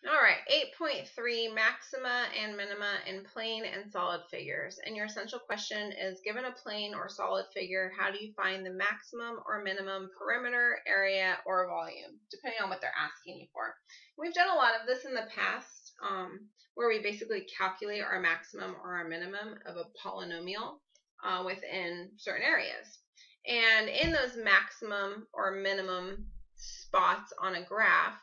All right, 8.3, maxima and minima in plane and solid figures. And your essential question is, given a plane or solid figure, how do you find the maximum or minimum perimeter, area, or volume, depending on what they're asking you for. We've done a lot of this in the past, where we basically calculate our maximum or our minimum of a polynomial within certain areas. And in those maximum or minimum spots on a graph,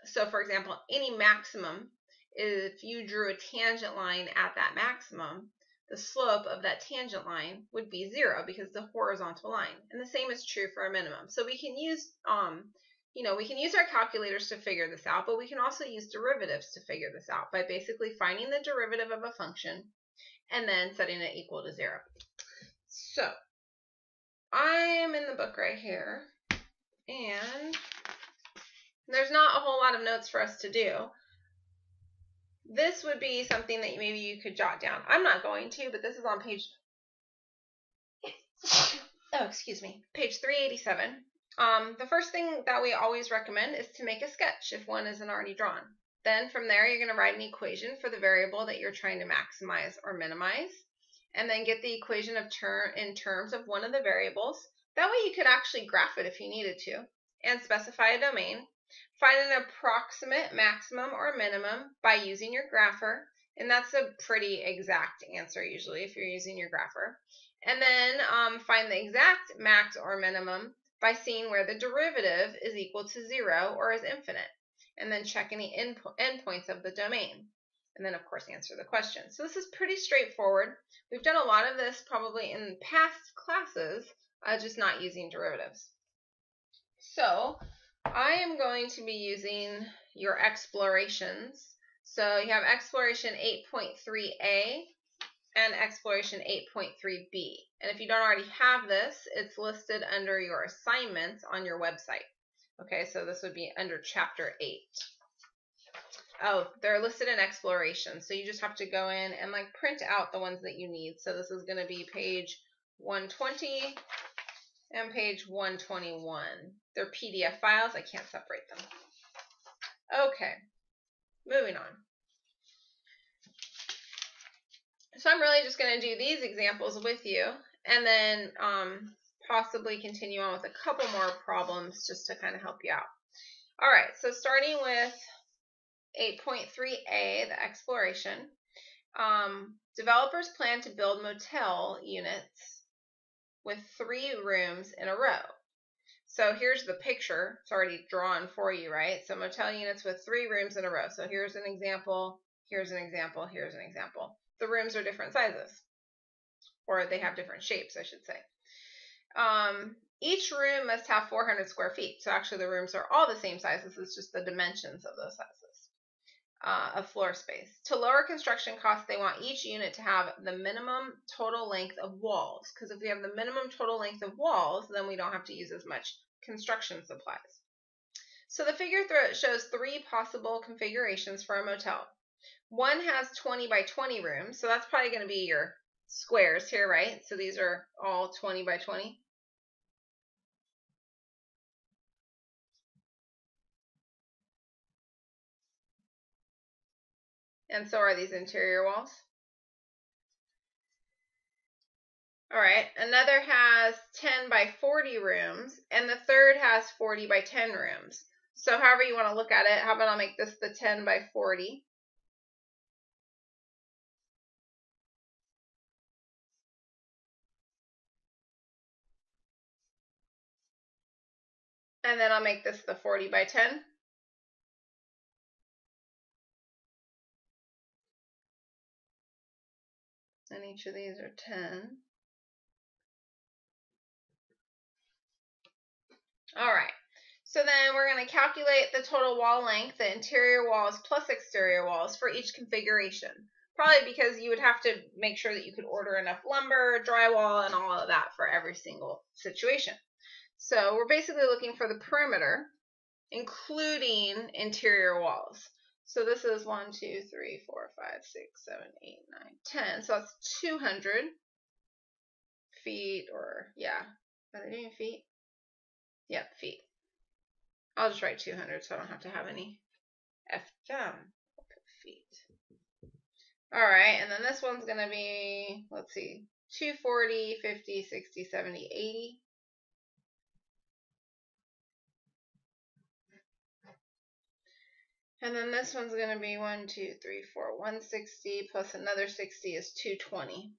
so for example, any maximum, if you drew a tangent line at that maximum, the slope of that tangent line would be 0 because it's a horizontal line. And the same is true for a minimum. So we can use, we can use our calculators to figure this out, but we can also use derivatives to figure this out by basically finding the derivative of a function and then setting it equal to 0. So I am in the book right here, and there's not a whole lot of notes for us to do. This would be something that maybe you could jot down. I'm not going to, but this is on page, page 387. The first thing that we always recommend is to make a sketch if one isn't already drawn. Then from there, you're going to write an equation for the variable that you're trying to maximize or minimize, and then get the equation in terms of one of the variables. That way you could actually graph it if you needed to, and specify a domain. Find an approximate maximum or minimum by using your grapher, and that's a pretty exact answer usually if you're using your grapher. And then find the exact max or minimum by seeing where the derivative is equal to 0 or is infinite, and then check any endpoints of the domain, and then of course answer the question. So this is pretty straightforward. We've done a lot of this probably in past classes, just not using derivatives. So I am going to be using your explorations. So you have exploration 8.3a and exploration 8.3b. And if you don't already have this, it's listed under your assignments on your website. Okay, so this would be under chapter 8. Oh, they're listed in exploration. So you just have to go in and print out the ones that you need. So this is going to be page 120 and page 121. They're PDF files. I can't separate them. Okay, moving on. So I'm really just going to do these examples with you, and then possibly continue on with a couple more problems just to kind of help you out. All right, so starting with 8.3a, the exploration. Developers plan to build motel units with 3 rooms in a row. So here's the picture. It's already drawn for you, right? So motel units with 3 rooms in a row. So here's an example, here's an example, here's an example. The rooms are different sizes, or they have different shapes, I should say. Each room must have 400 square feet. So actually the rooms are all the same sizes. It's just the dimensions of those sizes of floor space. To lower construction costs, they want each unit to have the minimum total length of walls. Because if we have the minimum total length of walls, then we don't have to use as much construction supplies. So the figure shows 3 possible configurations for a motel. One has 20 by 20 rooms, so that's probably going to be your squares here, right? So these are all 20 by 20. And so are these interior walls. All right, another has 10 by 40 rooms, and the third has 40 by 10 rooms. So however you want to look at it, how about I'll make this the 10 by 40. And then I'll make this the 40 by 10. And each of these are 10. All right, so then we're going to calculate the total wall length, the interior walls plus exterior walls for each configuration. Probably because you would have to make sure that you could order enough lumber, drywall, and all of that for every single situation. So we're basically looking for the perimeter, including interior walls. So this is 1, 2, 3, 4, 5, 6, 7, 8, 9, 10. So that's 200 feet, or yeah, are they doing feet? Yep, feet. I'll just write 200 so I don't have to have any feet. All right, and then this one's going to be, let's see, 240, 50, 60, 70, 80. And then this one's going to be 1, 2, 3, 4, 160 plus another 60 is 220.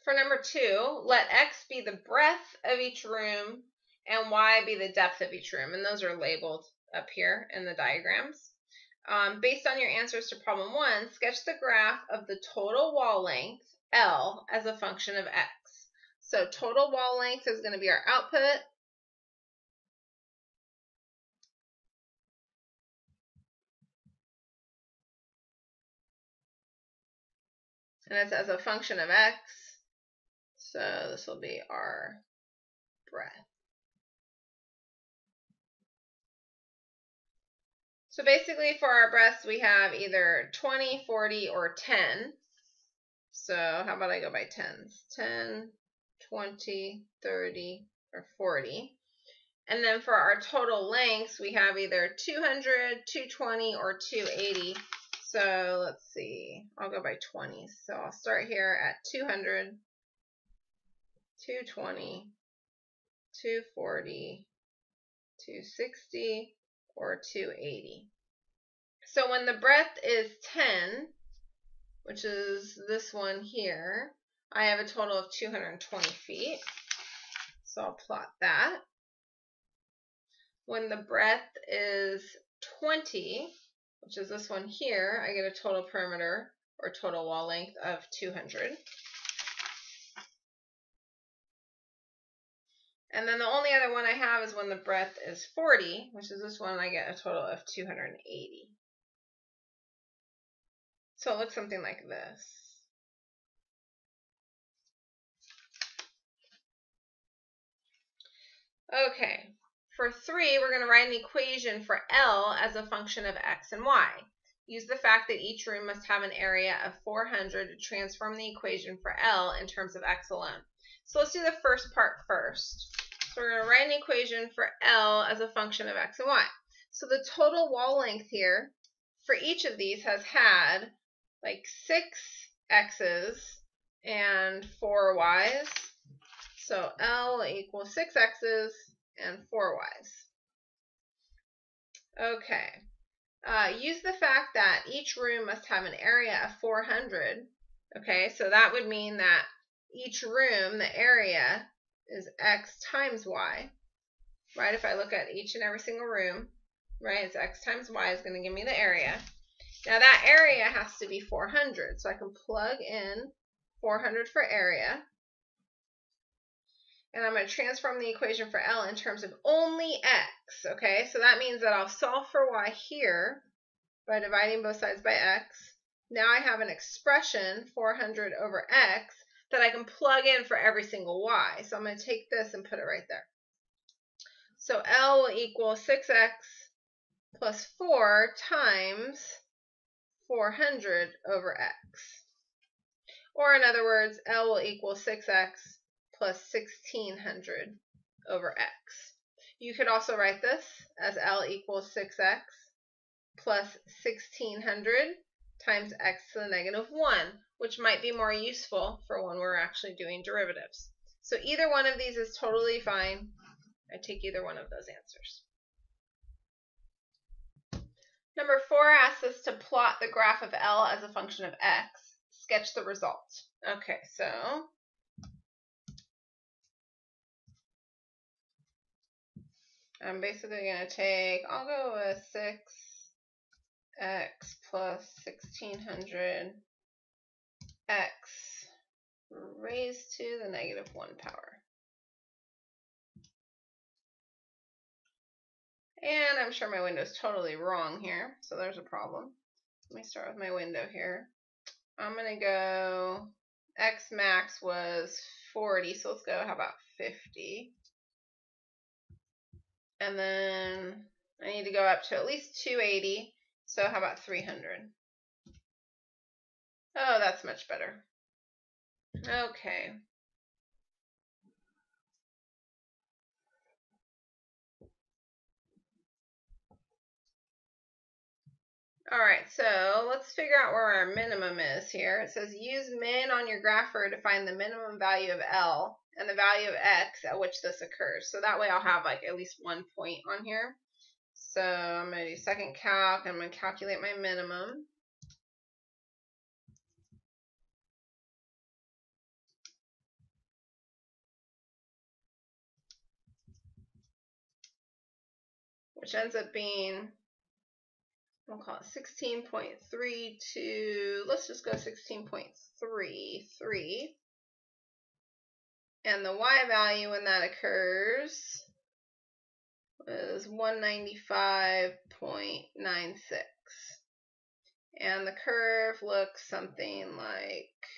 For number 2, let X be the breadth of each room and Y be the depth of each room. And those are labeled up here in the diagrams. Based on your answers to problem 1, sketch the graph of the total wall length, L, as a function of X. So total wall length is going to be our output. And it's as a function of X. So this will be our breadth. So basically for our breadths, we have either 20, 40, or 10. So how about I go by 10s? 10, 20, 30, or 40. And then for our total lengths, we have either 200, 220, or 280. So let's see, I'll go by 20s. So I'll start here at 200, 220, 240, 260, or 280. So when the breadth is 10, which is this one here, I have a total of 220 feet. So I'll plot that. When the breadth is 20, which is this one here, I get a total perimeter or total wall length of 200. And then the only other one I have is when the breadth is 40, which is this one, I get a total of 280. So it looks something like this. Okay, for 3, we're going to write an equation for L as a function of X and Y. Use the fact that each room must have an area of 400 to transform the equation for L in terms of X alone. So let's do the first part first. So we're going to write an equation for L as a function of X and Y. So the total wall length here for each of these has had like 6 X's and 4 Y's. So L equals 6 X's and 4 Y's. Okay. Use the fact that each room must have an area of 400. Okay, so that would mean that each room, the area, is X times Y. Right, if I look at each and every single room, right, it's X times Y is going to give me the area. Now that area has to be 400, so I can plug in 400 for area. And I'm going to transform the equation for L in terms of only X, okay? So that means that I'll solve for Y here by dividing both sides by X. Now I have an expression, 400 over X, that I can plug in for every single Y. So I'm going to take this and put it right there. So L will equal 6X plus 4 times 400 over X. Or in other words, L will equal 6X plus 1600 over X. You could also write this as L equals 6X plus 1600 times X to the negative 1, which might be more useful for when we're actually doing derivatives. So either one of these is totally fine. I take either one of those answers. Number 4 asks us to plot the graph of L as a function of X. Sketch the result. Okay, so I'm basically going to take, I'll go with 6x plus 1600 x raised to the negative 1 power. And I'm sure my window is totally wrong here, so there's a problem. Let me start with my window here. I'm going to go, x max was 40, so let's go, how about 50? And then I need to go up to at least 280, so how about 300? Oh, that's much better. Okay. All right, so let's figure out where our minimum is here. It says use min on your grapher to find the minimum value of L and the value of X at which this occurs. So that way I'll have like at least 1 point on here. So I'm going to do second calc, and I'm going to calculate my minimum. Which ends up being, we'll call it 16.32. Let's just go 16.33. And the Y value when that occurs is 195.96. And the curve looks something like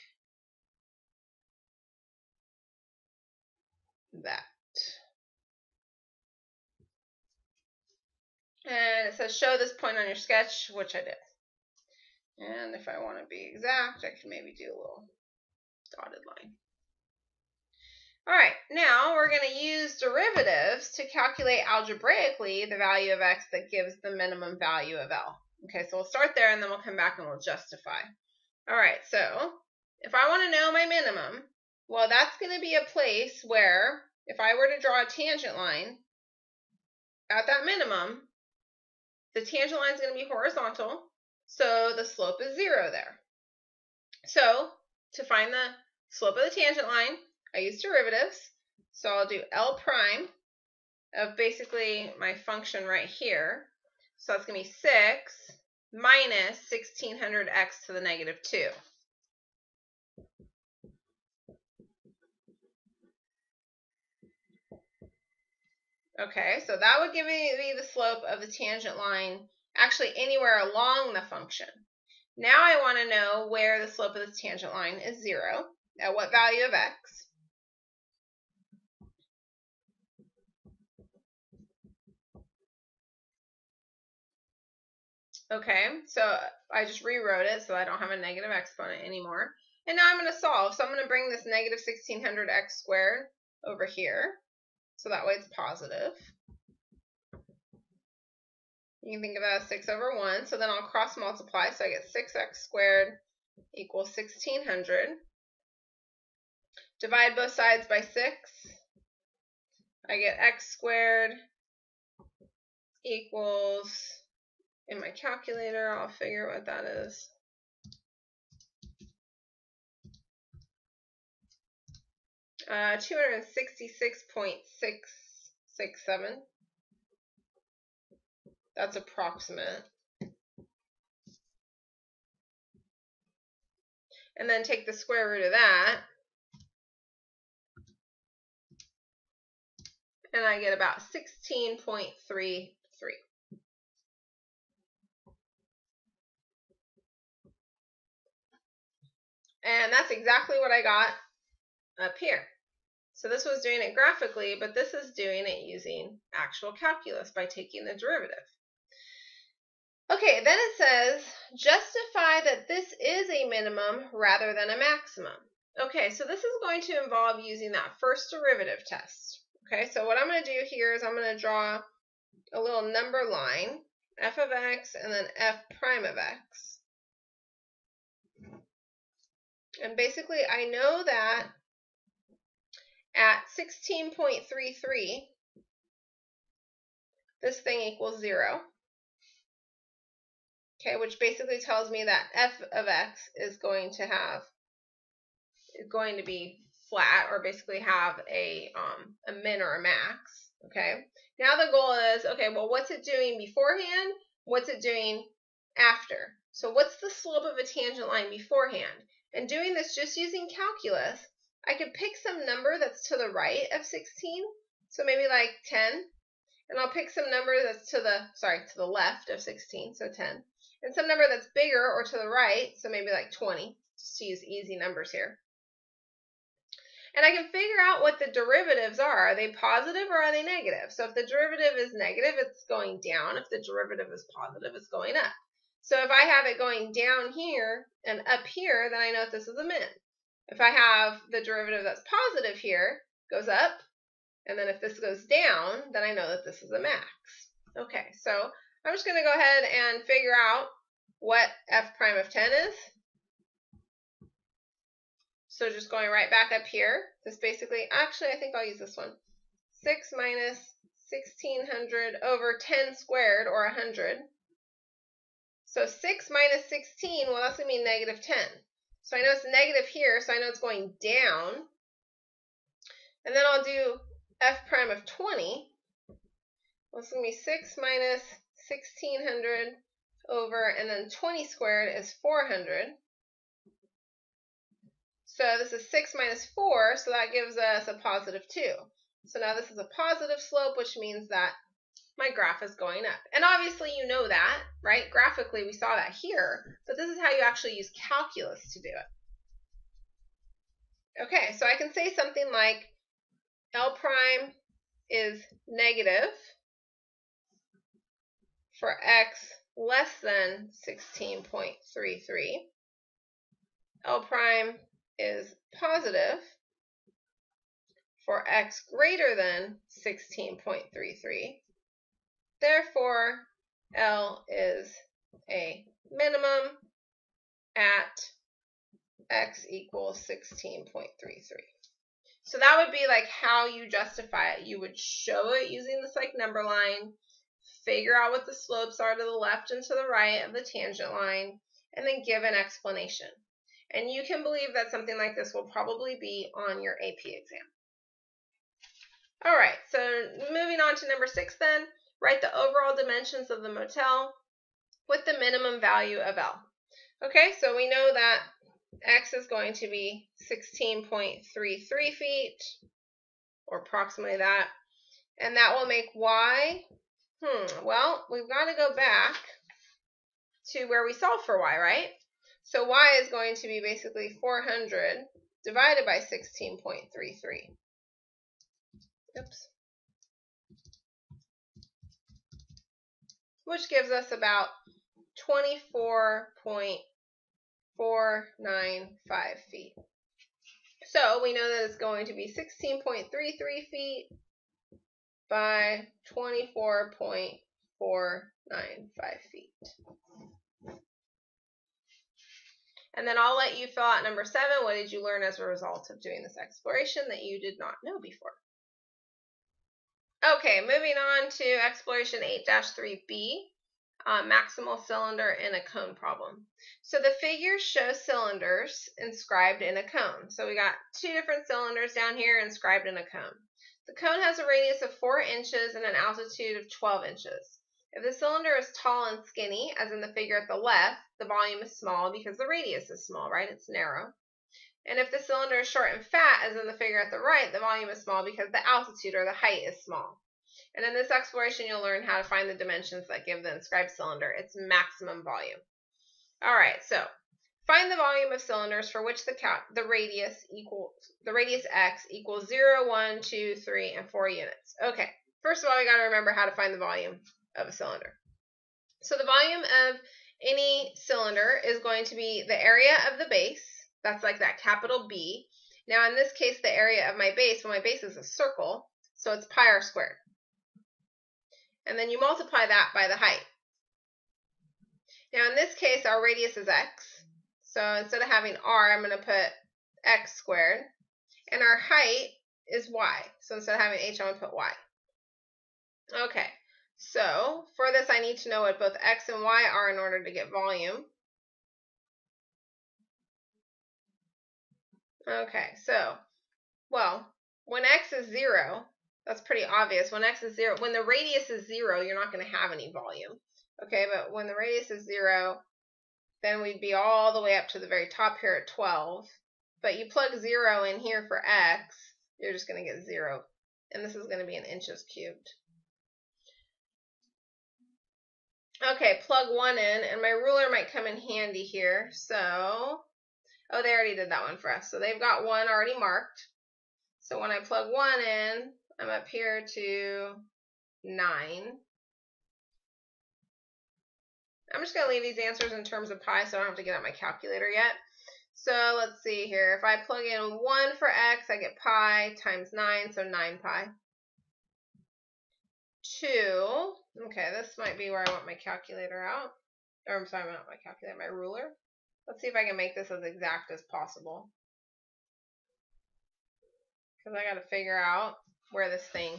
that. And it says show this point on your sketch, which I did. And if I want to be exact, I can maybe do a little dotted line. All right, now we're going to use derivatives to calculate algebraically the value of X that gives the minimum value of L. Okay, so we'll start there and then we'll come back and we'll justify. All right, so if I want to know my minimum, well, that's going to be a place where if I were to draw a tangent line at that minimum, the tangent line is going to be horizontal, so the slope is 0 there. So to find the slope of the tangent line, I use derivatives. So I'll do L prime of basically my function right here. So that's going to be 6 minus 1600x to the negative 2. Okay, so that would give me the slope of the tangent line actually anywhere along the function. Now I want to know where the slope of the tangent line is 0. At what value of x? Okay, so I just rewrote it so I don't have a negative exponent anymore. And now I'm going to solve. So I'm going to bring this negative 1600x squared over here. So that way it's positive. You can think of that as 6 over 1. So then I'll cross multiply. So I get 6x squared equals 1600. Divide both sides by 6. I get x squared equals, in my calculator, I'll figure what that is. Uh, 266.667. That's approximate. And then take the square root of that. And I get about 16.33. And that's exactly what I got up here. So this was doing it graphically, but this is doing it using actual calculus by taking the derivative. Okay, then it says, justify that this is a minimum rather than a maximum. Okay, so this is going to involve using that first derivative test. Okay, so what I'm going to do here is I'm going to draw a little number line, f of x and then f prime of x. And basically I know that at 16.33, this thing equals 0. Okay, which basically tells me that f of x is going to be flat, or basically have a min or a max. Okay, now the goal is, okay, well, what's it doing beforehand? What's it doing after? So what's the slope of a tangent line beforehand? And doing this just using calculus, I could pick some number that's to the right of 16, so maybe like 10, and I'll pick some number that's to the left of 16, so 10, and some number that's bigger or to the right, so maybe like 20, just to use easy numbers here. And I can figure out what the derivatives are. Are they positive or are they negative? So if the derivative is negative, it's going down. If the derivative is positive, it's going up. So if I have it going down here and up here, then I know that this is a min. If I have the derivative that's positive here, goes up, and then if this goes down, then I know that this is a max. Okay, so I'm just going to go ahead and figure out what f prime of 10 is. So just going right back up here, this basically, actually I think I'll use this one. 6 minus 1600 over 10 squared, or 100. So 6 minus 16, well, that's going to be negative 10. So I know it's negative here, so I know it's going down. And then I'll do f prime of 20. Well, it's going to be 6 minus 1600 over, and then 20 squared is 400. So this is 6 minus 4, so that gives us a positive 2. So now this is a positive slope, which means that my graph is going up. And obviously you know that, right? Graphically we saw that here, but this is how you actually use calculus to do it. Okay, so I can say something like L prime is negative for x less than 16.33. L prime is positive for x greater than 16.33. Therefore, L is a minimum at x equals 16.33. So that would be like how you justify it. You would show it using this like number line, figure out what the slopes are to the left and to the right of the tangent line, and then give an explanation. And you can believe that something like this will probably be on your AP exam. All right, so moving on to number 6 then, write the overall dimensions of the motel with the minimum value of L. Okay, so we know that x is going to be 16.33 feet, or approximately that, and that will make y, well, we've got to go back to where we solved for y, right? So y is going to be basically 400 divided by 16.33. Oops. Which gives us about 24.495 feet. So we know that it's going to be 16.33 feet by 24.495 feet. And then I'll let you fill out number 7. What did you learn as a result of doing this exploration that you did not know before? Okay, moving on to exploration 8-3B, maximal cylinder in a cone problem. So the figures show cylinders inscribed in a cone. So we got 2 different cylinders down here inscribed in a cone. The cone has a radius of 4 inches and an altitude of 12 inches. If the cylinder is tall and skinny, as in the figure at the left, the volume is small because the radius is small, right? It's narrow. And if the cylinder is short and fat, as in the figure at the right, the volume is small because the altitude or the height is small. And in this exploration, you'll learn how to find the dimensions that give the inscribed cylinder its maximum volume. All right, so find the volume of cylinders for which the radius x equals 0, 1, 2, 3, and 4 units. Okay, first of all, we got to remember how to find the volume of a cylinder. So the volume of any cylinder is going to be the area of the base. That's like that capital B. Now in this case, the area of my base, well, my base is a circle, so it's pi r squared. And then you multiply that by the height. Now in this case, our radius is x. So instead of having r, I'm going to put x squared. And our height is y. So instead of having h, I'm going to put y. Okay, so for this, I need to know what both x and y are in order to get volume. Okay, so, well, when x is 0, that's pretty obvious. When x is 0, when the radius is 0, you're not going to have any volume. Okay, but when the radius is 0, then we'd be all the way up to the very top here at 12. But you plug 0 in here for x, you're just going to get 0. And this is going to be in inches cubed. Okay, plug 1 in, and my ruler might come in handy here. So, oh, they already did that one for us. So they've got 1 already marked. So when I plug 1 in, I'm up here to 9. I'm just going to leave these answers in terms of pi so I don't have to get out my calculator yet. So let's see here. If I plug in 1 for x, I get pi times 9, so 9 pi. 2, okay, this might be where I want my calculator out. Or I'm sorry, not my calculator, my ruler. Let's see if I can make this as exact as possible. Because I got to figure out where this thing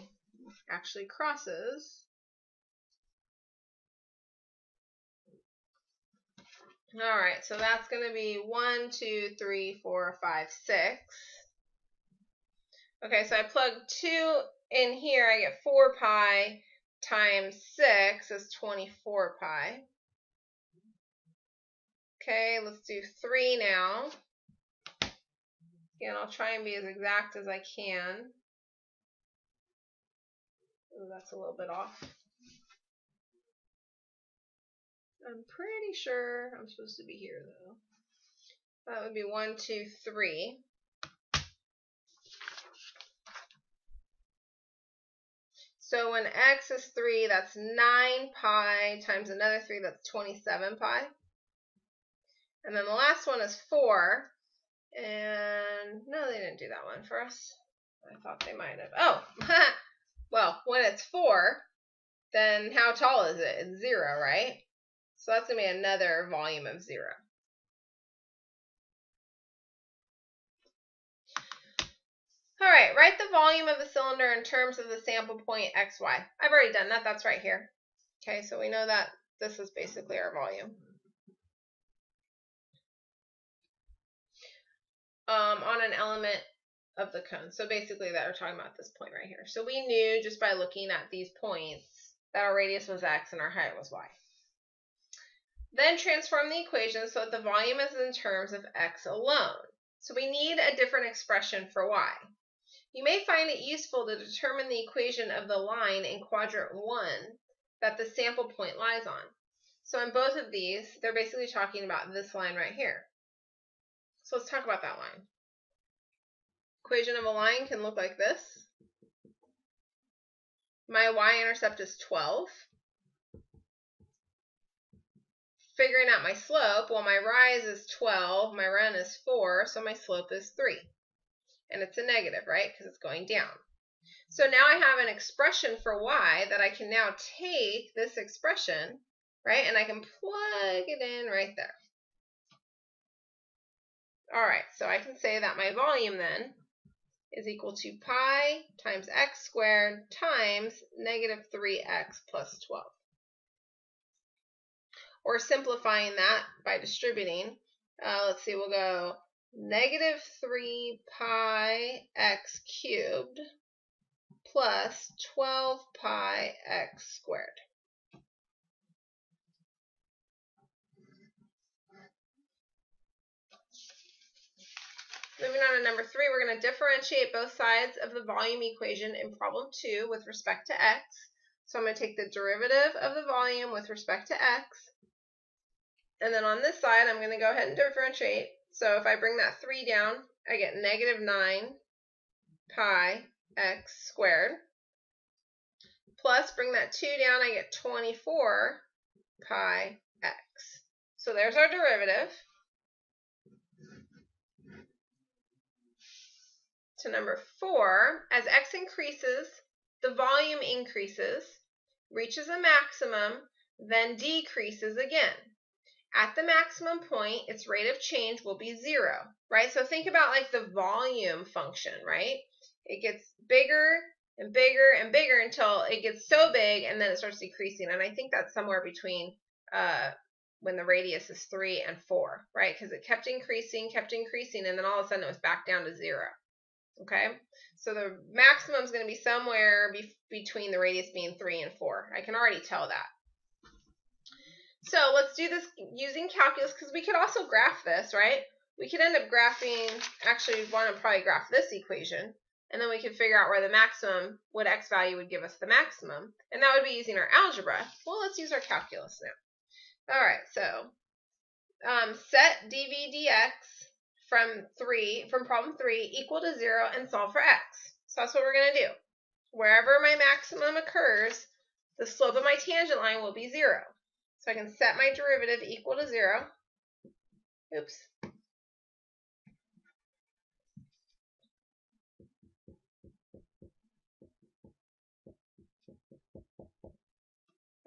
actually crosses. All right, so that's going to be 1, 2, 3, 4, 5, 6. Okay, so I plug 2 in here. I get 4 pi times 6 is 24 pi. Okay, let's do 3 now. Again, I'll try and be as exact as I can. Ooh, that's a little bit off. I'm pretty sure I'm supposed to be here, though. That would be 1, 2, 3. So when x is 3, that's 9 pi times another 3, that's 27 pi. And then the last one is 4. And no, they didn't do that one for us. I thought they might have. Oh, well, when it's 4, then how tall is it? It's 0, right? So that's going to be another volume of 0. All right, write the volume of the cylinder in terms of the sample point xy. I've already done that. That's right here. Okay, so we know that this is basically our volume. On an element of the cone. So basically that we're talking about this point right here. So we knew just by looking at these points that our radius was x and our height was y. Then transform the equation so that the volume is in terms of x alone. So we need a different expression for y. You may find it useful to determine the equation of the line in quadrant 1 that the sample point lies on. So in both of these, they're basically talking about this line right here. So let's talk about that line. Equation of a line can look like this. My y-intercept is 12. Figuring out my slope, well, my rise is 12, my run is 4, so my slope is 3. And it's a negative, right, because it's going down. So now I have an expression for y that I can now take this expression, right, and I can plug it in right there. All right, so I can say that my volume then is equal to pi times x squared times negative 3x plus 12. Or simplifying that by distributing, let's see, we'll go negative 3 pi x cubed plus 12 pi x squared. Moving on to number 3, we're going to differentiate both sides of the volume equation in problem 2 with respect to x. So I'm going to take the derivative of the volume with respect to x. And then on this side, I'm going to go ahead and differentiate. So if I bring that 3 down, I get negative 9 pi x squared. Plus, bring that 2 down, I get 24 pi x. So there's our derivative. To number 4, as x increases, the volume increases, reaches a maximum, then decreases again. At the maximum point, its rate of change will be 0, right? So think about like the volume function, right? It gets bigger and bigger and bigger until it gets so big and then it starts decreasing. And I think that's somewhere between when the radius is 3 and 4, right? Because it kept increasing, and then all of a sudden it was back down to 0. Okay, so the maximum is going to be somewhere between the radius being 3 and 4. I can already tell that. So let's do this using calculus because we could also graph this, right? We could end up graphing, actually we want to probably graph this equation, and then we can figure out where the maximum, what x value would give us the maximum, and that would be using our algebra. Well, let's use our calculus now. All right, so set dv dx from problem 3 equal to 0 and solve for x. So that's what we're going to do. Wherever my maximum occurs, the slope of my tangent line will be 0. So I can set my derivative equal to 0. Oops.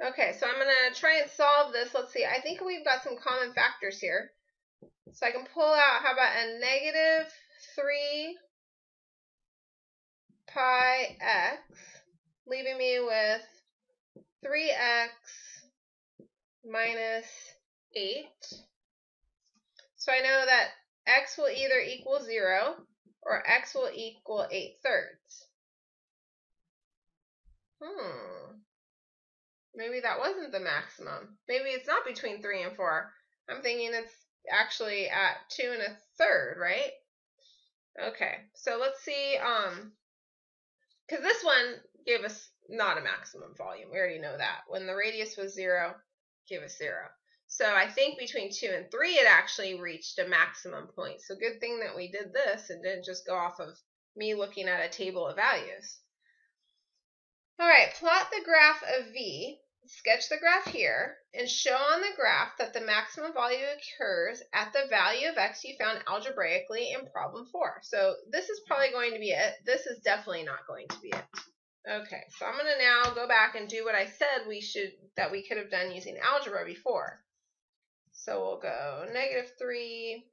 Okay, so I'm going to try and solve this. Let's see. I think we've got some common factors here. So I can pull out, how about a negative 3 pi x, leaving me with 3x minus 8. So I know that x will either equal 0 or x will equal 8/3. Maybe that wasn't the maximum. Maybe it's not between 3 and 4. I'm thinking it's actually at 2 1/3, right? Okay, so let's see, because this one gave us not a maximum volume. We already know that. When the radius was 0, give us 0. So I think between 2 and 3, it actually reached a maximum point. So good thing that we did this and didn't just go off of me looking at a table of values. All right, plot the graph of V, sketch the graph here, and show on the graph that the maximum value occurs at the value of x you found algebraically in problem 4. So this is probably going to be it. This is definitely not going to be it. Okay, so I'm going to now go back and do what I said we could have done using algebra before. So we'll go negative 3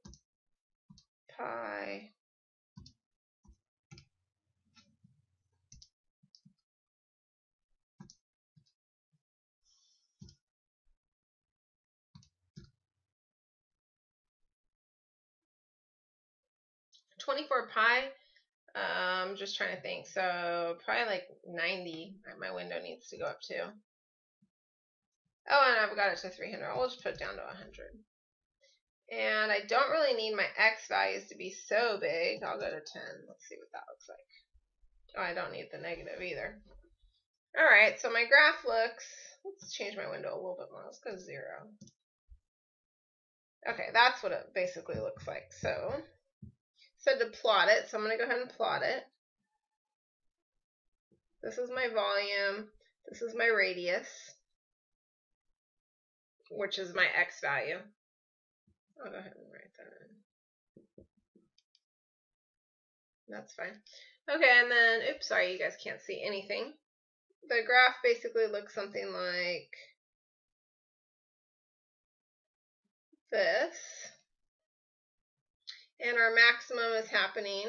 pi . 24 pi, I'm just trying to think. So probably like 90. My window needs to go up too. Oh, and I've got it to 300. I'll just put it down to 100. And I don't really need my x values to be so big. I'll go to 10. Let's see what that looks like. Oh, I don't need the negative either. All right, so my graph looks, let's change my window a little bit more. Let's go 0. Okay, that's what it basically looks like. So to plot it, so I'm going to go ahead and plot it. This is my volume. This is my radius, which is my x value. I'll go ahead and write that in. That's fine. Okay, and then, oops, sorry, you guys can't see anything. The graph basically looks something like this. And our maximum is happening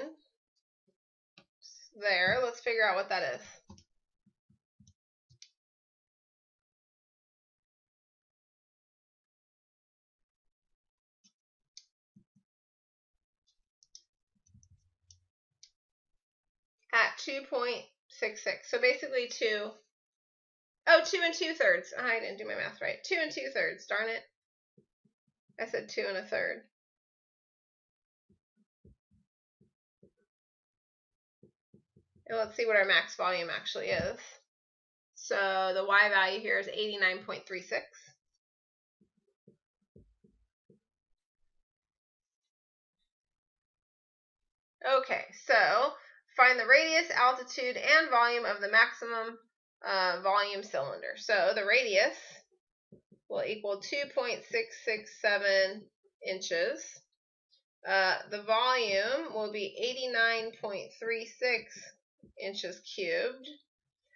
there. Let's figure out what that is. At 2.66. So basically 2. Oh, 2 2/3. Oh, I didn't do my math right. 2 2/3. Darn it. I said 2 1/3. And let's see what our max volume actually is. So the y value here is 89.36. Okay, so find the radius, altitude, and volume of the maximum volume cylinder. So the radius will equal 2.667 inches. The volume will be 89.36 inches cubed.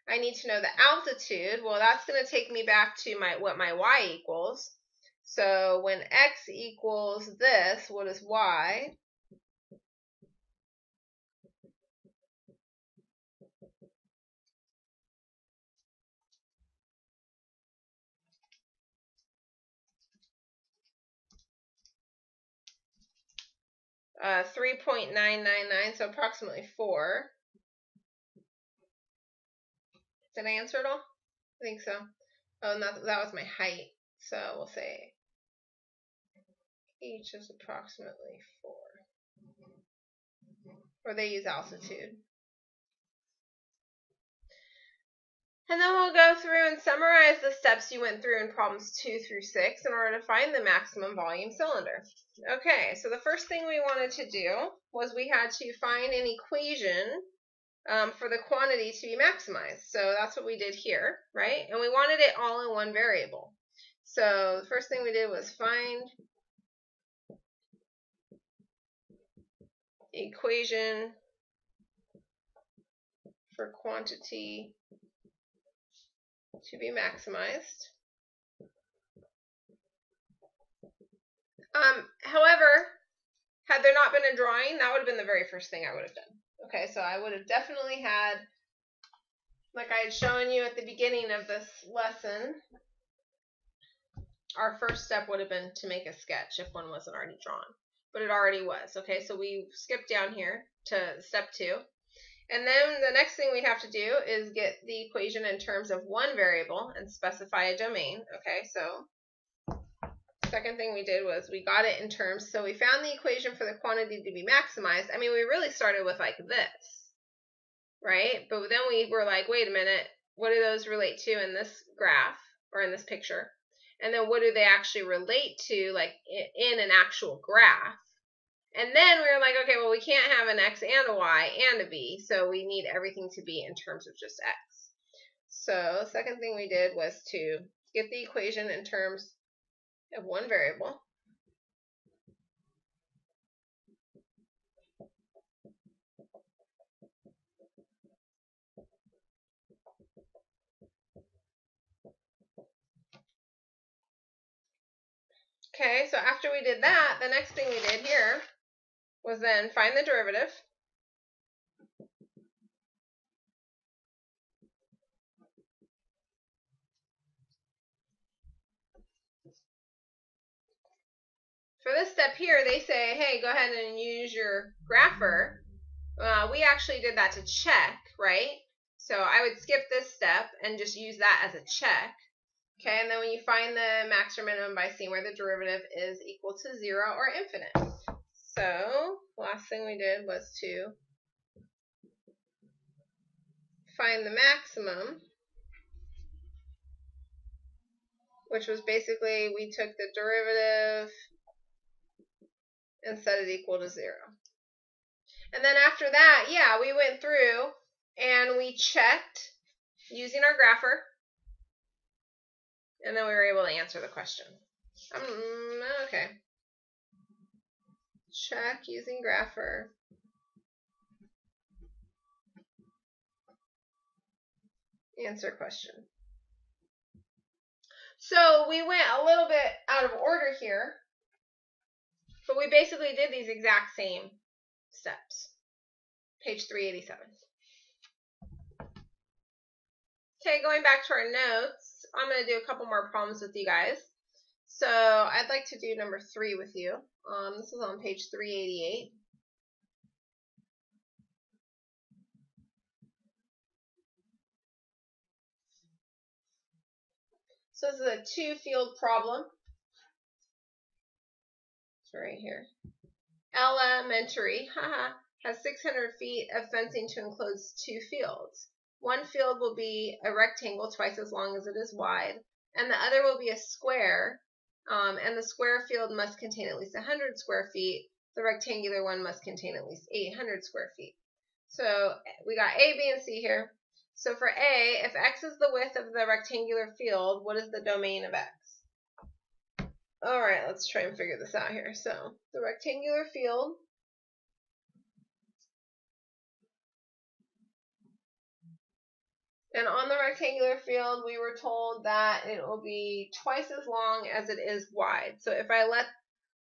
I need to know the altitude. Well, that's going to take me back to what my y equals. So when x equals this, what is y? Uh, 3.999, so approximately 4. Did I answer it all? I think so. Oh, and that was my height. So we'll say h is approximately 4. Or they use altitude. And then we'll go through and summarize the steps you went through in problems 2 through 6 in order to find the maximum volume cylinder. Okay, so the first thing we wanted to do was we had to find an equation for the quantity to be maximized. So that's what we did here, right? And we wanted it all in one variable. So the first thing we did was find equation for quantity to be maximized. However, had there not been a drawing, that would have been the very first thing I would have done. Okay, so I would have definitely had, like I had shown you at the beginning of this lesson, our first step would have been to make a sketch if one wasn't already drawn. But it already was. Okay, so we skipped down here to step 2. And then the next thing we'd have to do is get the equation in terms of one variable and specify a domain. Okay, so second thing we did was we got it in terms, so we found the equation for the quantity to be maximized. I mean, we really started with like this, right? But then we were like, wait a minute, what do those relate to in this graph or in this picture? And then what do they actually relate to, like in an actual graph? And then we were like, okay, well, we can't have an x and a y and a b, so we need everything to be in terms of just x. So second thing we did was to get the equation in terms of one variable. Okay, so after we did that, the next thing we did here was then find the derivative. For this step here, they say, hey, go ahead and use your grapher. We actually did that to check, right? So I would skip this step and just use that as a check. Okay, and then when you find the max or minimum by seeing where the derivative is equal to 0 or infinite. So last thing we did was to find the maximum, which was basically we took the derivative and set it equal to 0. And then after that, yeah, we went through and we checked using our grapher. And then we were able to answer the question. Okay. Check using grapher. Answer question. So we went a little bit out of order here, but we basically did these exact same steps. Page 387. Okay, going back to our notes, I'm going to do a couple more problems with you guys. So I'd like to do number 3 with you. This is on page 388. So this is a 2-field problem. It's right here. Elementary, has 600 feet of fencing to enclose 2 fields. One field will be a rectangle twice as long as it is wide, and the other will be a square, and the square field must contain at least 100 square feet. The rectangular one must contain at least 800 square feet. So we got A, B, and C here. So for A, if X is the width of the rectangular field, what is the domain of X? All right, let's try and figure this out here. So the rectangular field and on the rectangular field, we were told that it will be twice as long as it is wide. So if I let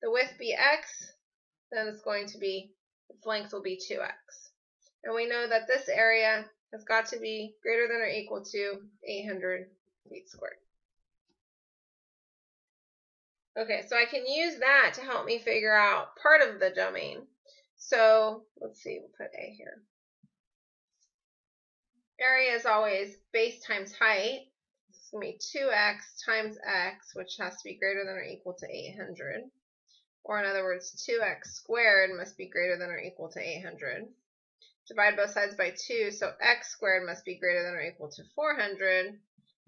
the width be x, then it's going to be, its length will be 2x. And we know that this area has got to be greater than or equal to 800 feet squared. Okay, so I can use that to help me figure out part of the domain. So let's see, we'll put A here. Area is always base times height. It's going to be 2x times x, which has to be greater than or equal to 800. Or in other words, 2x squared must be greater than or equal to 800. Divide both sides by 2, so x squared must be greater than or equal to 400.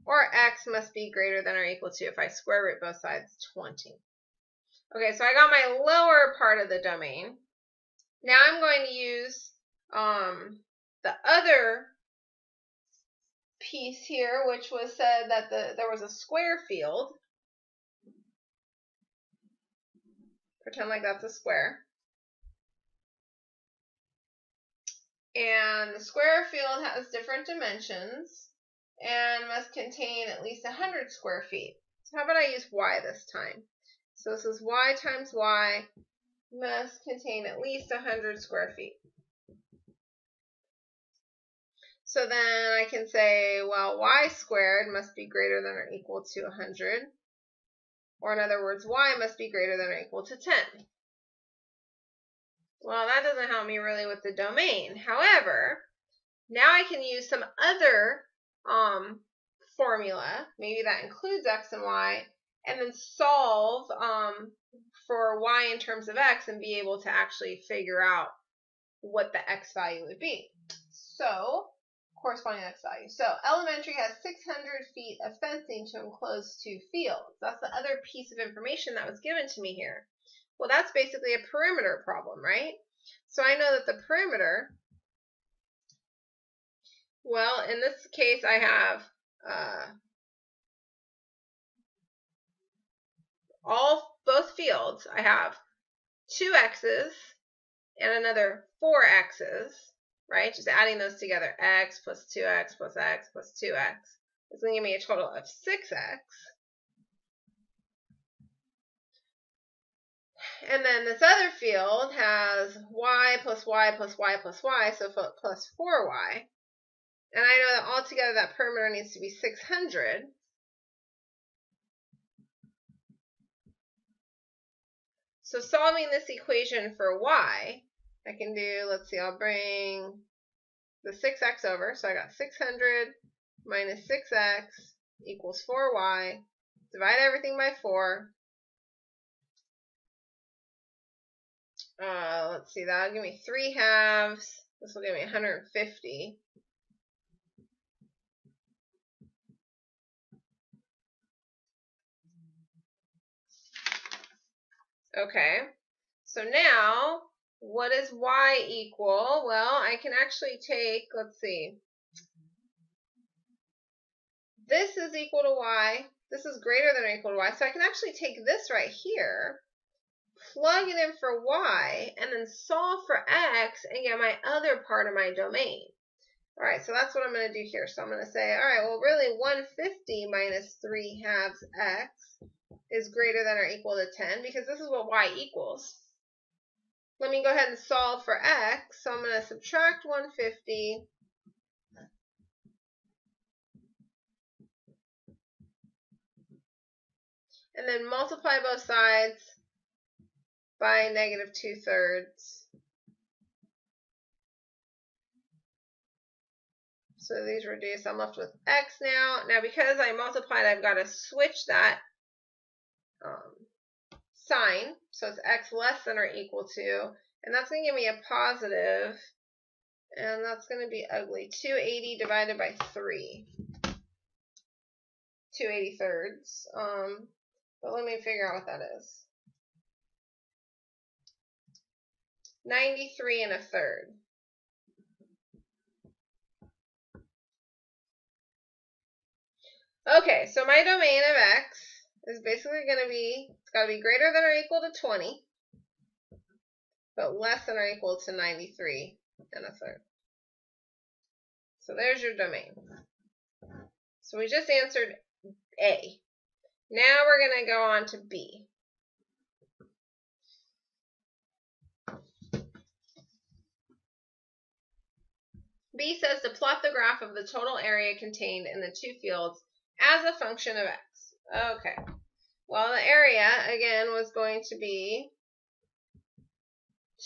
Or x must be greater than or equal to, if I square root both sides, 20. Okay, so I got my lower part of the domain. Now I'm going to use the other piece here, which was said that there was a square field. Pretend like that's a square. And the square field has different dimensions. and must contain at least 100 square feet. So how about I use y this time? So this is y times y must contain at least 100 square feet. So then I can say, well, y squared must be greater than or equal to 100. Or in other words, y must be greater than or equal to 10. Well, that doesn't help me really with the domain. However, now I can use some other formula, maybe that includes x and y, and then solve for y in terms of x and be able to actually figure out what the x value would be. So, corresponding x value. So, elementary has 600 feet of fencing to enclose 2 fields. That's the other piece of information that was given to me here. Well, that's basically a perimeter problem, right? So I know that the perimeter, well, in this case I have both fields. I have 2 x's and another 4 x's, right? Just adding those together, x plus 2x plus x plus 2x. It's going to give me a total of 6x. And then this other field has y plus y plus y plus y, so plus 4y. And I know that altogether that perimeter needs to be 600. So solving this equation for y, I can do, let's see, I'll bring the 6x over. So I got 600 minus 6x equals 4y. Divide everything by 4. Let's see, that'll give me 3 halves. This will give me 150. Okay, so now what is y equal? Well, I can actually take, let's see, this is equal to y. This is greater than or equal to y. So I can actually take this right here, plug it in for y, and then solve for x and get my other part of my domain. All right, so that's what I'm going to do here. So I'm going to say, all right, well, really 150 minus 3 halves x is greater than or equal to 10 because this is what y equals. Let me go ahead and solve for x. So I'm going to subtract 150 and then multiply both sides by negative 2/3. So these reduce. I'm left with x now. Now because I multiplied, I've got to switch that sign. So it's x less than or equal to, and that's going to give me a positive, and that's going to be ugly. 280 divided by 3. 2/83. But let me figure out what that is. 93 1/3. Okay, so my domain of x is basically going to be, it's got to be greater than or equal to 20, but less than or equal to 93 1/3. So there's your domain. So we just answered A. Now we're going to go on to B. B says to plot the graph of the total area contained in the 2 fields as a function of x. Okay. Well, the area, again, was going to be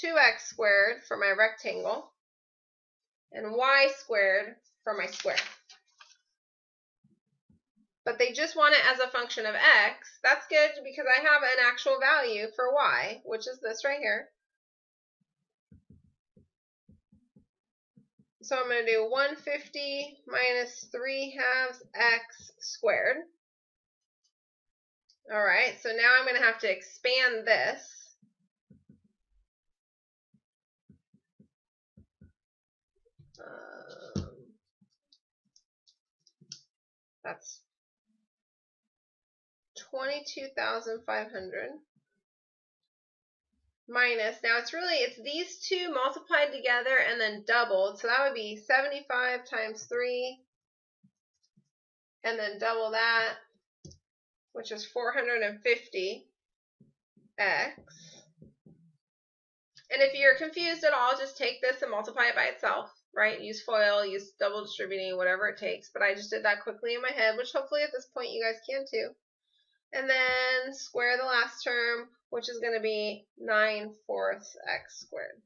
2x squared for my rectangle and y squared for my square. But they just want it as a function of x. That's good because I have an actual value for y, which is this right here. So I'm going to do 150 minus 3 halves x squared. All right, so now I'm going to have to expand this. That's 22,500 minus, now it's these two multiplied together and then doubled, so that would be 75 times 3 and then double that, which is 450x. And if you're confused at all, just take this and multiply it by itself, right? Use FOIL, use double distributing, whatever it takes. But I just did that quickly in my head, which hopefully at this point you guys can too. And then square the last term, which is going to be 9/4 x squared,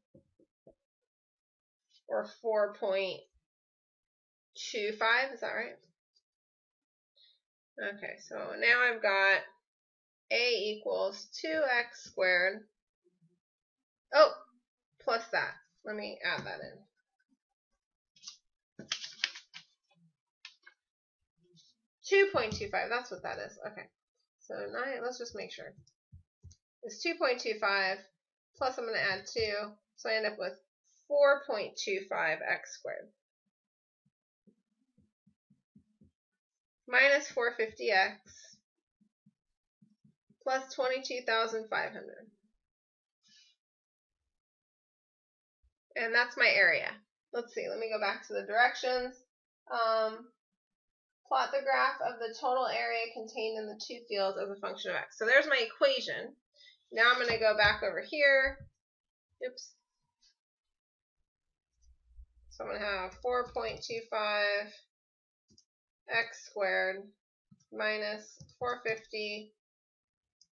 or 4.25, is that right? Okay, so now I've got a equals 2x squared. Oh, plus that. Let me add that in. 2.25, that's what that is. Okay, so 9, let's just make sure. It's 2.25, plus I'm going to add 2, so I end up with 4.25x squared. Minus 450x plus 22,500. And that's my area. Let's see, let me go back to the directions. Plot the graph of the total area contained in the two fields as a function of x. So there's my equation. Now I'm going to go back over here. Oops. So I'm going to have 4.25 x squared minus 450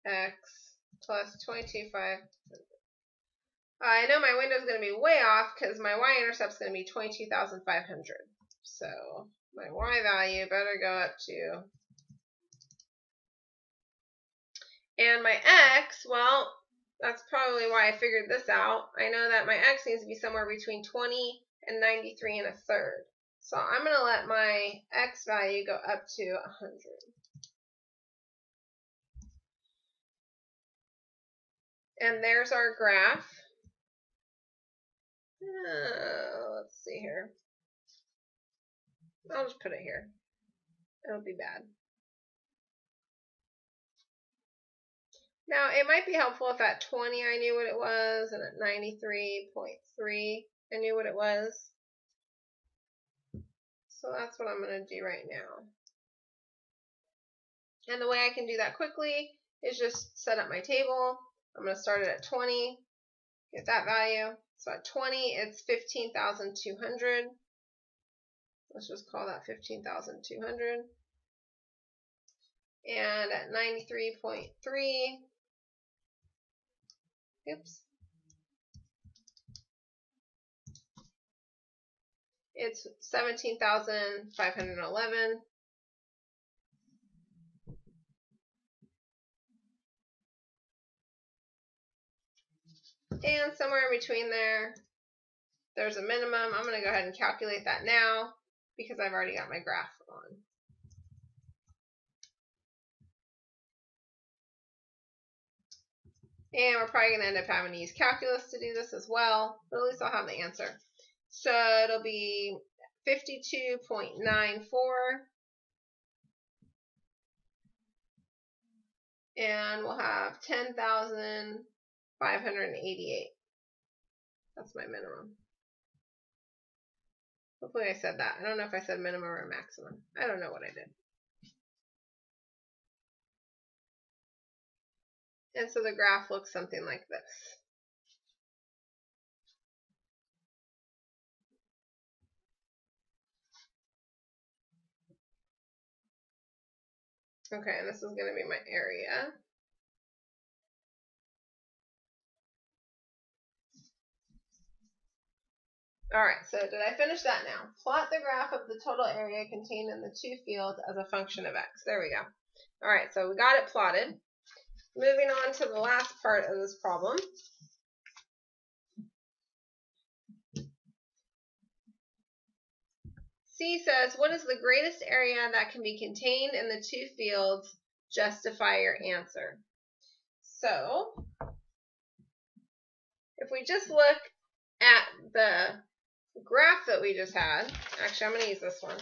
x plus 22,500. I know my window is going to be way off because my y-intercept is going to be 22,500. So my y value better go up to. And my x, well, that's probably why I figured this out. I know that my x needs to be somewhere between 20 and 93 1/3. So I'm going to let my x value go up to 100. And there's our graph. Let's see here. I'll just put it here. It'll be bad. Now, it might be helpful if at 20 I knew what it was, and at 93.3 I knew what it was. So that's what I'm going to do right now. And the way I can do that quickly is just set up my table. I'm going to start it at 20, get that value. So at 20, it's 15,200. Let's just call that 15,200. And at 93.3, oops, it's 17,511. And somewhere in between there, there's a minimum. I'm going to go ahead and calculate that now because I've already got my graph on. And we're probably going to end up having to use calculus to do this as well, but at least I'll have the answer. So it'll be 52.94. And we'll have 10,588. That's my minimum. Hopefully I said that. I don't know if I said minimum or maximum. I don't know what I did. And so the graph looks something like this. Okay, and this is going to be my area. Alright, so did I finish that now? Plot the graph of the total area contained in the two fields as a function of x. There we go. Alright, so we got it plotted. Moving on to the last part of this problem. C says, what is the greatest area that can be contained in the two fields? Justify your answer. So, if we just look at the graph that we just had, actually I'm going to use this one.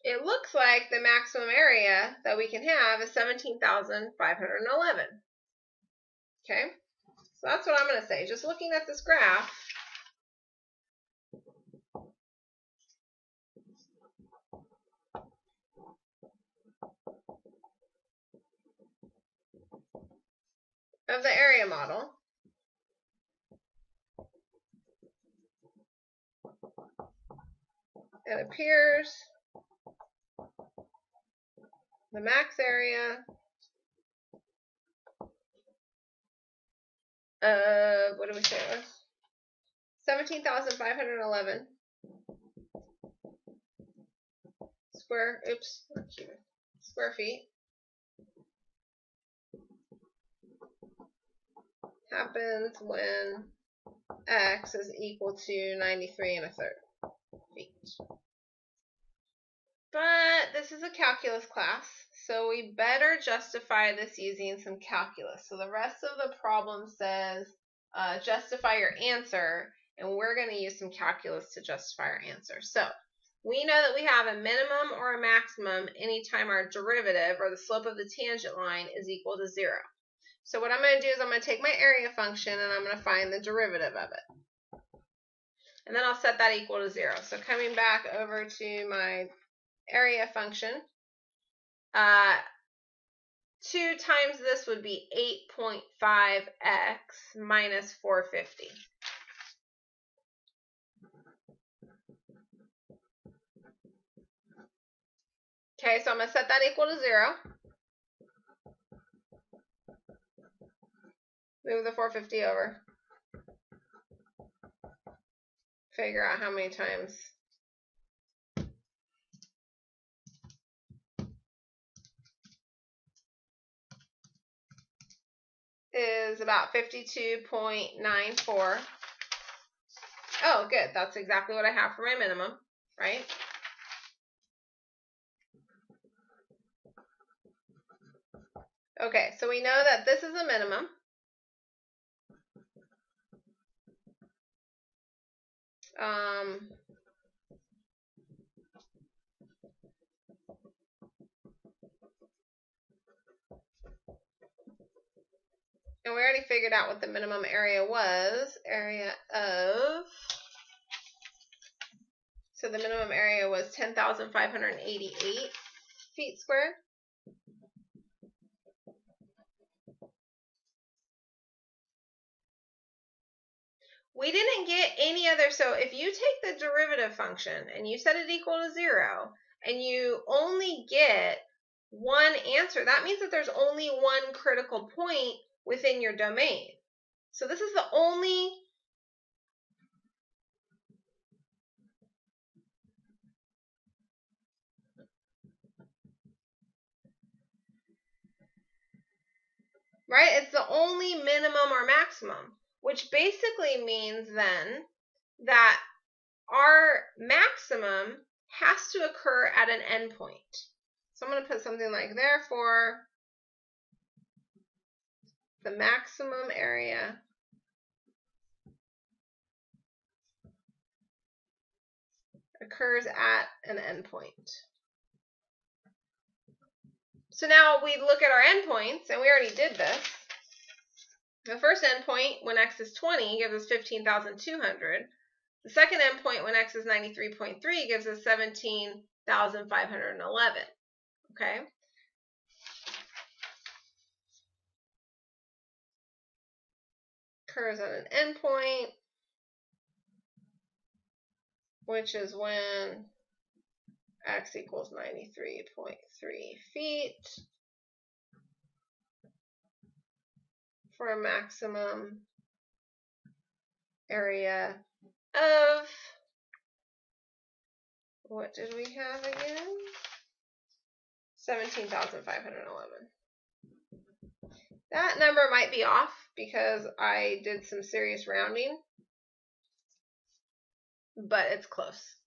It looks like the maximum area that we can have is 17,511. Okay, so that's what I'm going to say. Just looking at this graph, of the area model, it appears the max area of, what do we say it was? 17,511 square feet happens when x is equal to 93 1/3 feet. But this is a calculus class, so we better justify this using some calculus. So the rest of the problem says justify your answer, and we're going to use some calculus to justify our answer. So we know that we have a minimum or a maximum anytime our derivative, or the slope of the tangent line, is equal to 0. So what I'm going to do is I'm going to take my area function and I'm going to find the derivative of it. And then I'll set that equal to 0. So coming back over to my area function, 2 times this would be 8.5x minus 450. Okay, so I'm going to set that equal to 0. Move the 450 over. Figure out how many times is about 52.94. Oh, good. That's exactly what I have for my minimum, right? Okay, so we know that this is a minimum. And we already figured out what the minimum area was. So the minimum area was 10,588 feet squared. We didn't get any other, so if you take the derivative function and you set it equal to 0 and you only get one answer, that means that there's only one critical point within your domain. So this is the only right? It's the only minimum or maximum, which basically means then that our maximum has to occur at an endpoint. So I'm going to put something like, therefore, the maximum area occurs at an endpoint. So now we look at our endpoints, and we already did this. The first endpoint, when x is 20, gives us 15,200. The second endpoint, when x is 93.3, gives us 17,511. Okay? Occurs at an endpoint, which is when x equals 93.3 feet for a maximum area of, what did we have again? 17,511. That number might be off because I did some serious rounding, but it's close.